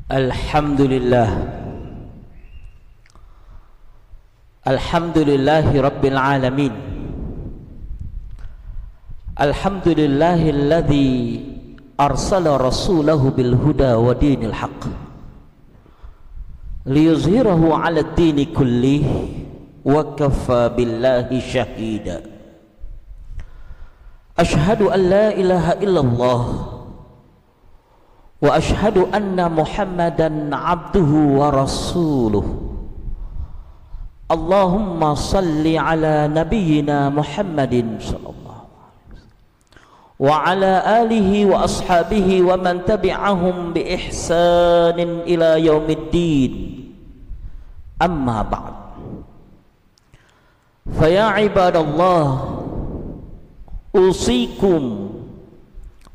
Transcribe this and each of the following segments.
Alhamdulillah. Alhamdulillahi Rabbil Alamin. Alhamdulillahilladzi arsala rasulahu bil huda wa dinil haqq liyuzhirahu 'ala ad-dini kullih wa kafa billahi shahida. Ashhadu an la ilaha illallah wa ashhadu anna Muhammadan abduhu wa rasuluh. Allahumma salli ala nabiyyina Muhammadin sallallahu alaihi wasallam wa ala alihi wa ashabihi wa man tabi'ahum bi ihsanin ila yaumiddin. Amma ba'd. Fa ya ibadallah, usikum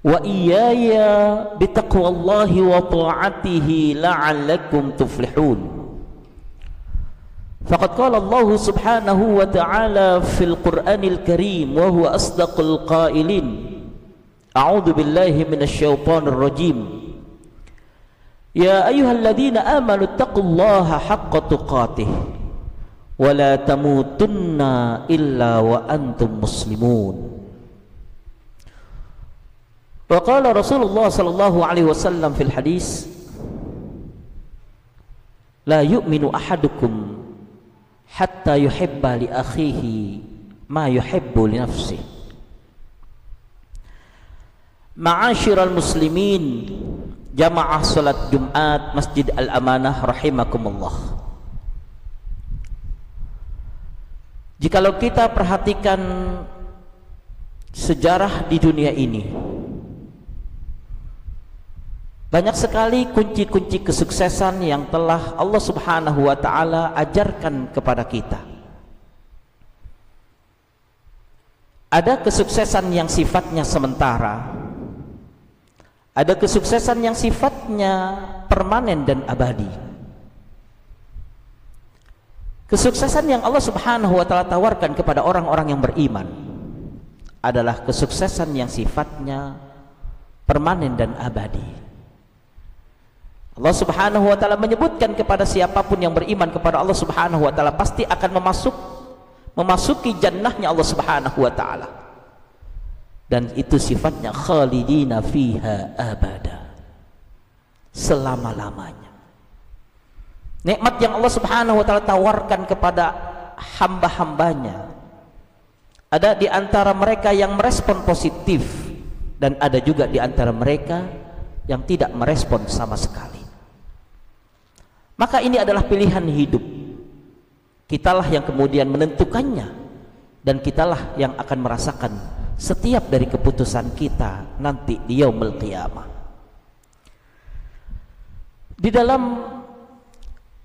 wa iyaya bitaqwallahi wa ta'atihi la'allakum tuflihun. Faqad qala Allah subhanahu wa ta'ala fil Qur'anil Karim wa huwa asdaqul qailin. A'udzu billahi minasy syaithanir rajim. Ya ayyuhalladzina amanu taqullaha haqqa tuqatih wa la tamutunna illa wa antum muslimun. Wa qala Rasulullah sallallahu alaihi wasallam fil hadis, la yu'minu ahadukum hatta yuhibba li akhihi ma yuhibbu li nafsihi. Ma'asyiral muslimin, jamaah salat Jumat Masjid Al-Amanah rahimakumullah. Jikalau kita perhatikan sejarah di dunia ini, banyak sekali kunci-kunci kesuksesan yang telah Allah subhanahu wa ta'ala ajarkan kepada kita. Ada kesuksesan yang sifatnya sementara, ada kesuksesan yang sifatnya permanen dan abadi. Kesuksesan yang Allah subhanahu wa ta'ala tawarkan kepada orang-orang yang beriman adalah kesuksesan yang sifatnya permanen dan abadi. Allah subhanahu wa ta'ala menyebutkan kepada siapapun yang beriman kepada Allah subhanahu wa ta'ala pasti akan memasuki jannahnya Allah subhanahu wa ta'ala, dan itu sifatnya khalidina fiha abada, selama-lamanya. Nikmat yang Allah subhanahu wa ta'ala tawarkan kepada hamba-hambanya, ada di antara mereka yang merespon positif dan ada juga di antara mereka yang tidak merespon sama sekali. Maka ini adalah pilihan hidup. Kitalah yang kemudian menentukannya, dan kitalah yang akan merasakan setiap dari keputusan kita nanti di yaumul qiyamah. Di dalam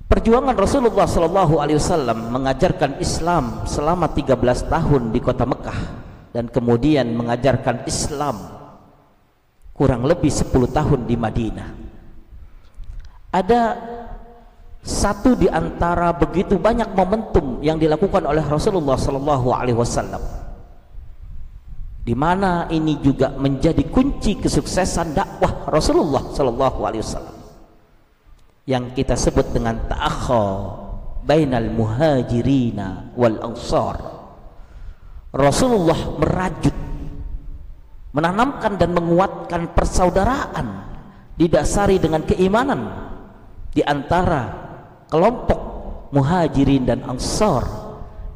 perjuangan Rasulullah sallallahu alaihi wasallam mengajarkan Islam selama 13 tahun di kota Mekah, dan kemudian mengajarkan Islam kurang lebih 10 tahun di Madinah. Ada satu di antara begitu banyak momentum yang dilakukan oleh Rasulullah sallallahu alaihi wasallam, di mana ini juga menjadi kunci kesuksesan dakwah Rasulullah sallallahu alaihi wasallam, yang kita sebut dengan ta'akha bainal muhajirina wal ansar. Rasulullah merajut, menanamkan dan menguatkan persaudaraan didasari dengan keimanan di antara kelompok muhajirin dan ansar,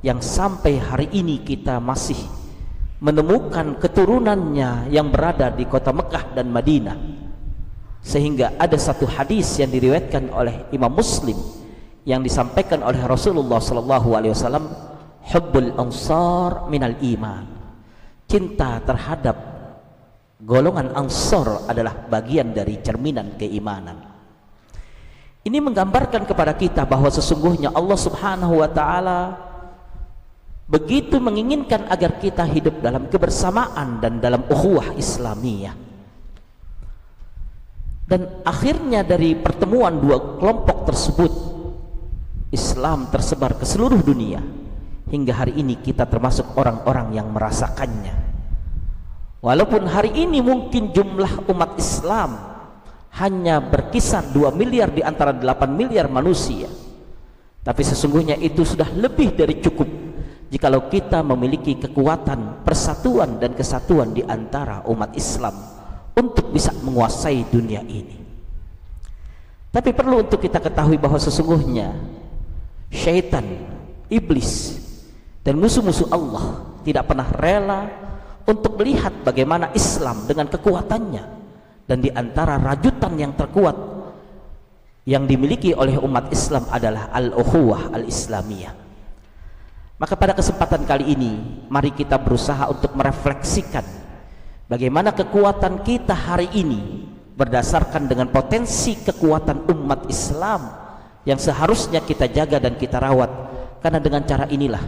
yang sampai hari ini kita masih menemukan keturunannya yang berada di kota Mekah dan Madinah. Sehingga ada satu hadis yang diriwayatkan oleh Imam Muslim yang disampaikan oleh Rasulullah sallallahu alaihi wasallam, hubbul ansar minal iman. Cinta terhadap golongan ansar adalah bagian dari cerminan keimanan. Ini menggambarkan kepada kita bahwa sesungguhnya Allah subhanahu wa ta'ala begitu menginginkan agar kita hidup dalam kebersamaan dan dalam ukhuwah Islamiyah. Dan akhirnya dari pertemuan dua kelompok tersebut, Islam tersebar ke seluruh dunia. Hingga hari ini kita termasuk orang-orang yang merasakannya. Walaupun hari ini mungkin jumlah umat Islam hanya berkisar 2 miliar di antara 8 miliar manusia, tapi sesungguhnya itu sudah lebih dari cukup jikalau kita memiliki kekuatan persatuan dan kesatuan di antara umat Islam untuk bisa menguasai dunia ini. Tapi perlu untuk kita ketahui bahwa sesungguhnya syaitan, iblis, dan musuh-musuh Allah tidak pernah rela untuk melihat bagaimana Islam dengan kekuatannya, dan di antara rajutan yang terkuat yang dimiliki oleh umat Islam adalah al-ukhuwah al-islamiyah. Maka pada kesempatan kali ini mari kita berusaha untuk merefleksikan bagaimana kekuatan kita hari ini berdasarkan dengan potensi kekuatan umat Islam yang seharusnya kita jaga dan kita rawat, karena dengan cara inilah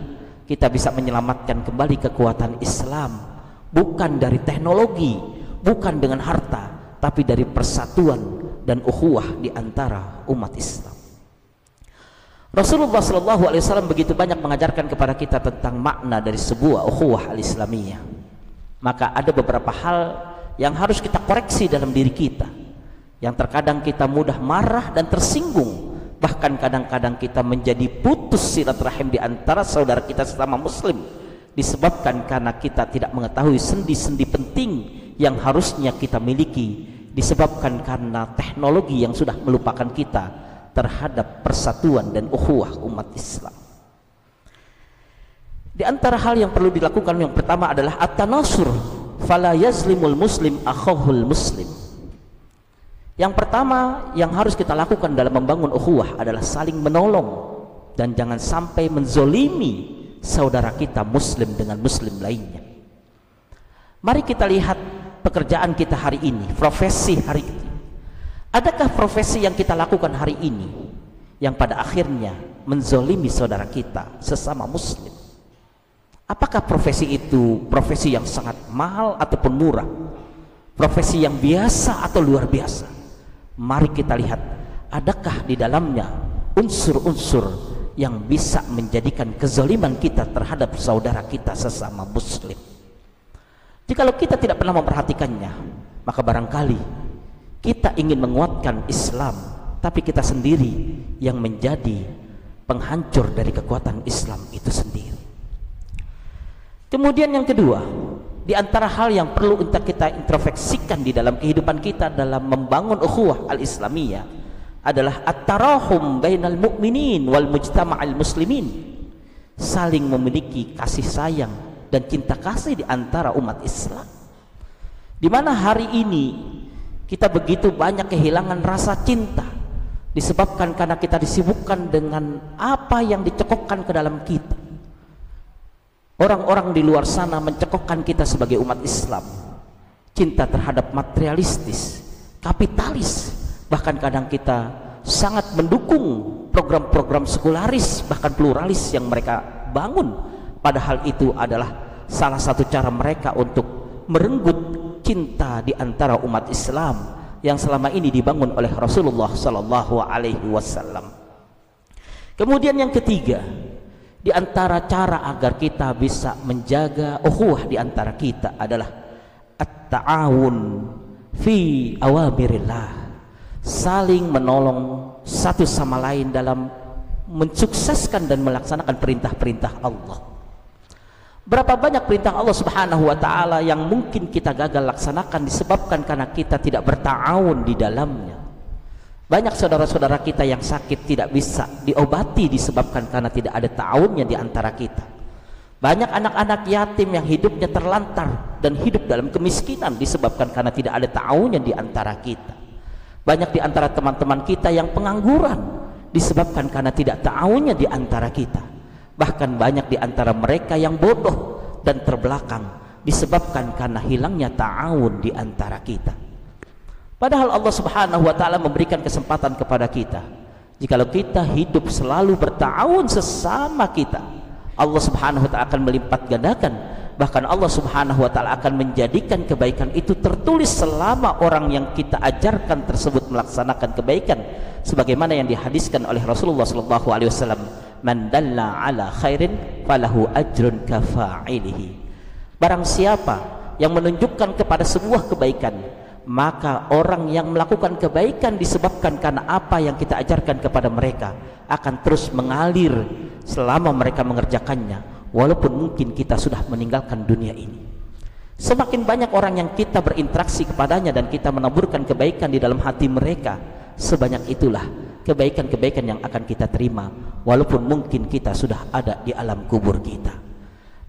kita bisa menyelamatkan kembali kekuatan Islam, bukan dari teknologi, bukan dengan harta, tapi dari persatuan dan ukhuwah di antara umat Islam. Rasulullah SAW begitu banyak mengajarkan kepada kita tentang makna dari sebuah ukhuwah al-islamiyah. Maka ada beberapa hal yang harus kita koreksi dalam diri kita, yang terkadang kita mudah marah dan tersinggung, bahkan kadang-kadang kita menjadi putus silaturahim di antara saudara kita sesama muslim, disebabkan karena kita tidak mengetahui sendi-sendi penting yang harusnya kita miliki, disebabkan karena teknologi yang sudah melupakan kita terhadap persatuan dan ukhuwah umat Islam. Di antara hal yang perlu dilakukan yang pertama adalah at-tanasur, fala yazlimul muslim akhahul muslim. Yang pertama yang harus kita lakukan dalam membangun ukhuwah adalah saling menolong dan jangan sampai menzolimi saudara kita muslim dengan muslim lainnya. Mari kita lihat pekerjaan kita hari ini, profesi hari ini. Adakah profesi yang kita lakukan hari ini yang pada akhirnya menzolimi saudara kita sesama muslim? Apakah profesi itu profesi yang sangat mahal ataupun murah? Profesi yang biasa atau luar biasa? Mari kita lihat, adakah di dalamnya unsur-unsur yang bisa menjadikan kezaliman kita terhadap saudara kita sesama muslim? Jikalau kita tidak pernah memperhatikannya, maka barangkali kita ingin menguatkan Islam, tapi kita sendiri yang menjadi penghancur dari kekuatan Islam itu sendiri. Kemudian yang kedua, di antara hal yang perlu untuk kita introspeksikan di dalam kehidupan kita dalam membangun ukhuwah al-islamiyah adalah at-tarahum bainal mu'minin wal mujtama'il muslimin. Saling memiliki kasih sayang dan cinta kasih di antara umat Islam. Di mana hari ini kita begitu banyak kehilangan rasa cinta disebabkan karena kita disibukkan dengan apa yang dicekokkan ke dalam kita. Orang-orang di luar sana mencekokkan kita sebagai umat Islam, cinta terhadap materialistis, kapitalis, bahkan kadang kita sangat mendukung program-program sekularis bahkan pluralis yang mereka bangun, padahal itu adalah salah satu cara mereka untuk merenggut cinta di antara umat Islam yang selama ini dibangun oleh Rasulullah sallallahu alaihi wasallam. Kemudian yang ketiga, di antara cara agar kita bisa menjaga ukhuwah di antara kita adalah at-ta'awun fi awamirillah, saling menolong satu sama lain dalam mensukseskan dan melaksanakan perintah-perintah Allah. Berapa banyak perintah Allah Subhanahu wa taala yang mungkin kita gagal laksanakan disebabkan karena kita tidak berta'awun di dalamnya. Banyak saudara-saudara kita yang sakit tidak bisa diobati disebabkan karena tidak ada ta'awunnya di antara kita. Banyak anak-anak yatim yang hidupnya terlantar dan hidup dalam kemiskinan disebabkan karena tidak ada ta'awunnya di antara kita. Banyak di antara teman-teman kita yang pengangguran disebabkan karena tidak ta'awunnya di antara kita. Bahkan banyak di antara mereka yang bodoh dan terbelakang disebabkan karena hilangnya ta'awun di antara kita. Padahal Allah Subhanahu wa taala memberikan kesempatan kepada kita. Jikalau kita hidup selalu berta'awun sesama kita, Allah Subhanahu wa taala akan melipat gandakan. Bahkan Allah Subhanahu wa taala akan menjadikan kebaikan itu tertulis selama orang yang kita ajarkan tersebut melaksanakan kebaikan, sebagaimana yang dihadiskan oleh Rasulullah sallallahu alaihi wasallam, man dalla ala khairin falahu ajrun kafa'ilihi. Barang siapa yang menunjukkan kepada sebuah kebaikan, maka orang yang melakukan kebaikan disebabkan karena apa yang kita ajarkan kepada mereka akan terus mengalir selama mereka mengerjakannya, walaupun mungkin kita sudah meninggalkan dunia ini. Semakin banyak orang yang kita berinteraksi kepadanya dan kita menaburkan kebaikan di dalam hati mereka, sebanyak itulah kebaikan-kebaikan yang akan kita terima, walaupun mungkin kita sudah ada di alam kubur kita.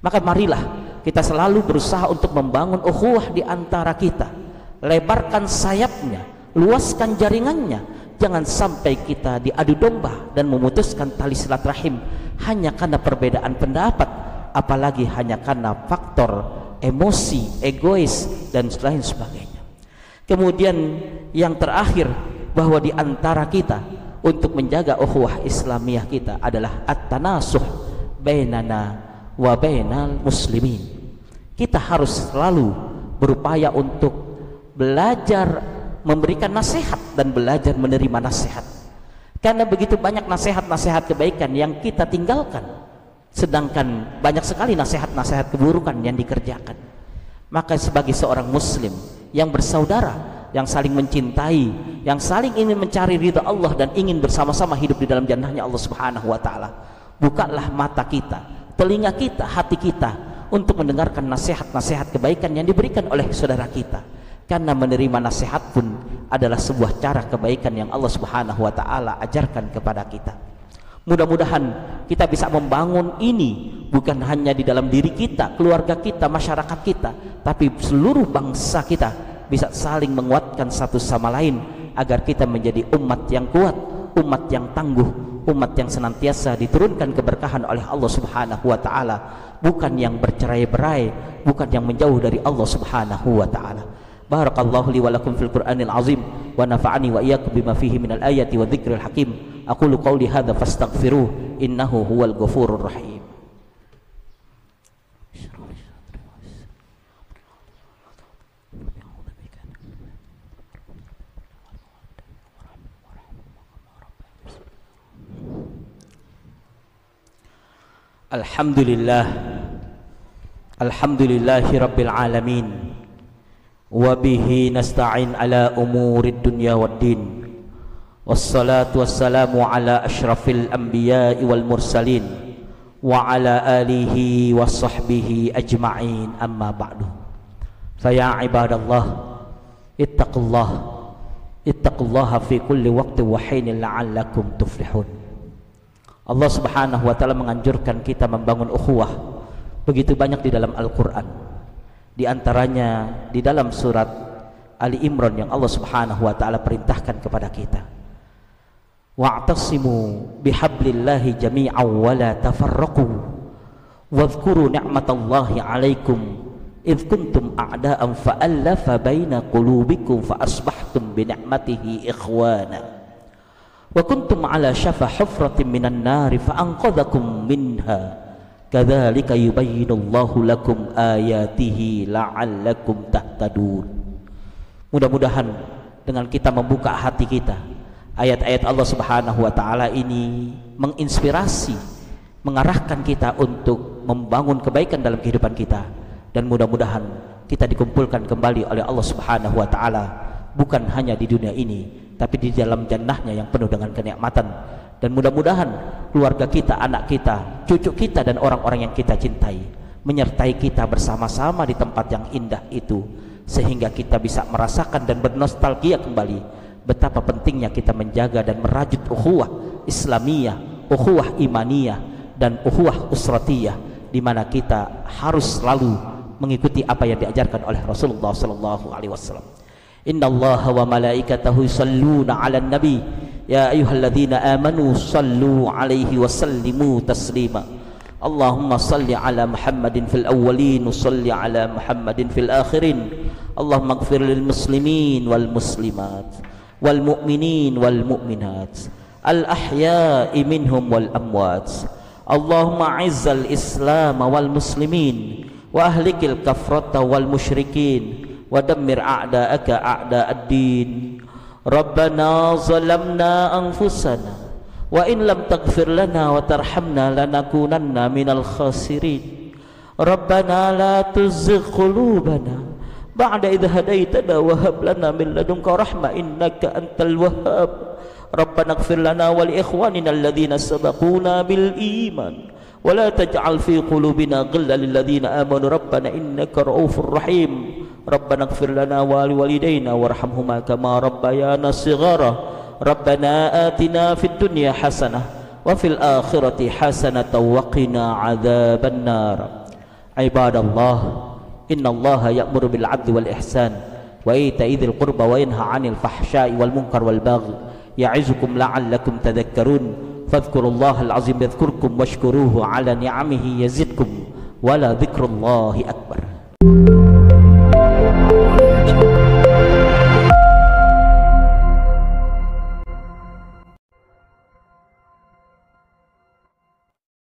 Maka marilah kita selalu berusaha untuk membangun ukhuwah di antara kita. Lebarkan sayapnya, luaskan jaringannya. Jangan sampai kita diadu domba dan memutuskan tali silaturahim hanya karena perbedaan pendapat, apalagi hanya karena faktor emosi, egois dan lain sebagainya. Kemudian yang terakhir, bahwa di antara kita untuk menjaga ukhuwah Islamiyah kita adalah at-tanasuh bainana wa bainal muslimin. Kita harus selalu berupaya untuk belajar memberikan nasihat dan belajar menerima nasihat, karena begitu banyak nasihat-nasihat kebaikan yang kita tinggalkan, sedangkan banyak sekali nasihat-nasihat keburukan yang dikerjakan. Maka sebagai seorang muslim yang bersaudara, yang saling mencintai, yang saling ingin mencari ridha Allah dan ingin bersama-sama hidup di dalam jannahnya Allah Subhanahu wa taala, bukalah mata kita, telinga kita, hati kita untuk mendengarkan nasihat-nasihat kebaikan yang diberikan oleh saudara kita. Karena menerima nasihat pun adalah sebuah cara kebaikan yang Allah Subhanahu wa taala ajarkan kepada kita. Mudah-mudahan kita bisa membangun ini bukan hanya di dalam diri kita, keluarga kita, masyarakat kita, tapi seluruh bangsa kita bisa saling menguatkan satu sama lain agar kita menjadi umat yang kuat, umat yang tangguh, umat yang senantiasa diturunkan keberkahan oleh Allah Subhanahu wa taala, bukan yang bercerai-berai, bukan yang menjauh dari Allah Subhanahu wa taala. Barakallahu li wa lakum fil Qur'anil azim wa nafa'ani wa iyyakum bima fihi minal ayati wa dzikril hakim. Aqulu qawli hadza fastaghfiruh innahu huwal ghafurur rahim. Alhamdulillah, alhamdulillahi rabbil alamin, wa bihi nasta'in ala umurid dunya waddin, wassalatu wassalamu ala ashrafil anbiya'i wal mursalin wa ala alihi wa sahbihi ajma'in, amma ba'du. Faya ibadallah ittaqullaha fi kulli waqtin wa hinin la'allakum tuflihun. Allah Subhanahu wa taala menganjurkan kita membangun ukhuwah begitu banyak di dalam Al-Qur'an. Di antaranya di dalam surat Ali Imran yang Allah Subhanahu wa taala perintahkan kepada kita, wa'tasimu bihablillahi jami'an wa la tafarraqu wadhkuru ni'matallahi 'alaikum idh kuntum a'da'an fa'alafa baina qulubikum fa asbahtum bi ni'matihi ikhwana wa kuntum 'ala syafa hufratin minan nari fa anqadhakum minha kadzalika yubayyinullahu lakum ayatihi la'allakum tahtadun. Mudah-mudahan dengan kita membuka hati kita, ayat-ayat Allah Subhanahu wa taala ini menginspirasi, mengarahkan kita untuk membangun kebaikan dalam kehidupan kita, dan mudah-mudahan kita dikumpulkan kembali oleh Allah Subhanahu wa taala bukan hanya di dunia ini tapi di dalam jannahnya yang penuh dengan kenikmatan. Dan mudah-mudahan keluarga kita, anak kita, cucu kita dan orang-orang yang kita cintai menyertai kita bersama-sama di tempat yang indah itu, sehingga kita bisa merasakan dan bernostalgia kembali betapa pentingnya kita menjaga dan merajut ukhuwah Islamiyah, ukhuwah imaniyah dan ukhuwah usratiyah, di mana kita harus selalu mengikuti apa yang diajarkan oleh Rasulullah sallallahu alaihi wasallam. Innallaha wa malaikatahu yusalluna 'alan nabi ya ayyuhalladzina amanu sallu 'alaihi wa sallimu taslima. Allahumma salli 'ala Muhammadin fil awwalin wa salli 'ala Muhammadin fil akhirin. Allahumma ighfir lil muslimin wal muslimat wal mu'minin wal mu'minat al ahya'i minhum wal amwat. Allahumma 'izzal islam wal muslimin wa ahlikil kafrata wal musyrikin wa dammir a'da'aka a'da'ad-din. Rabbana zalamna anfusana wa in lam taghfir lana wa tarhamna lanakunanna minal khasirin. Rabbana la tuzigh qulubana ba'da idh hadaitana wa hab lana min ladunka rahmah innaka antal wahhab rabbana ighfir lana wa li ikhwanina alladhina sabaquna bil iman wa la taj'al fi qulubina ghillan lil ladzina amanu rabbana innaka ra'ufur rahim rabbana ighfir lana wa li walidayna warhamhuma kama rabbayana shighara rabbana atina fid dunya hasanah wa fil akhirati hasanatan wa qina adzaban nar. Ibadallah, innallaha ya'muru bil 'adli wal ihsan wa ita'i dzil qurba wa yanha 'anil fahsya'i wal munkar wal baghi ya'izukum la'allakum tadhakkarun fadhkurullahal 'azim yadhkurkum washkuruhu 'ala ni'amihi yazidkum wa la dzikrullahi akbar.